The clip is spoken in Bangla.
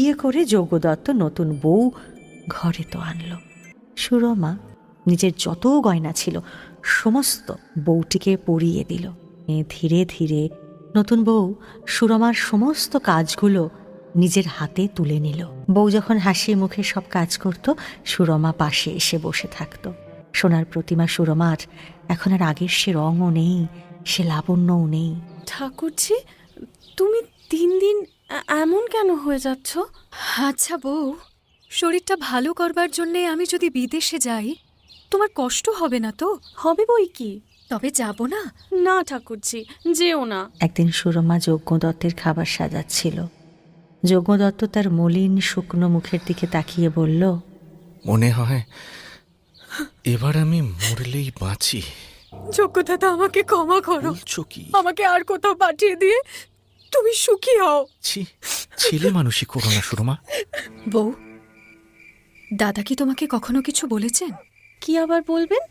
বিয়ে করে যজ্ঞদত্ত নতুন বউ ঘরে তো আনলো। সুরমা নিজের যত গয়না ছিল সমস্ত বউটিকে পরিয়ে দিল। ধীরে ধীরে নতুন বউ সুরমার সমস্ত কাজগুলো নিজের হাতে তুলে নিল। বউ যখন হাসি মুখে সব কাজ করত, সুরমা পাশে এসে বসে থাকত। সোনার প্রতিমা সুরমার এখন আর আগের সে রঙও নেই, সে লাবণ্যও নেই। ঠাকুরজি, তুমি দিন দিন এমন কেন হয়ে যাচ্ছ? আচ্ছা বউ, শরীরটা ভালো করবার জন্যে আমি যদি বিদেশে যাই, তোমার কষ্ট হবে না তো? হবে বই কি। তবে যাব না। না ঠাকুরজি, যেও না। একদিন সুরমা যজ্ঞদত্তের খাবার সাজাচ্ছিল। যজ্ঞদত্ত তার মলিন শুকনো মুখের দিকে তাকিয়ে বলল, মনে হয় এবার আমি মরলেই বাঁচি। যোগ্যদাদা, আমাকে ক্ষমা করো। বলছো কি? আমাকে আর কোথাও পাঠিয়ে দিয়ে তুমি সুখী হও। ছি, ছেলে মানুষই করো না সুরমা। বউ, দাদা কি তোমাকে কখনো কিছু বলেছেন? কি আবার বলবেন?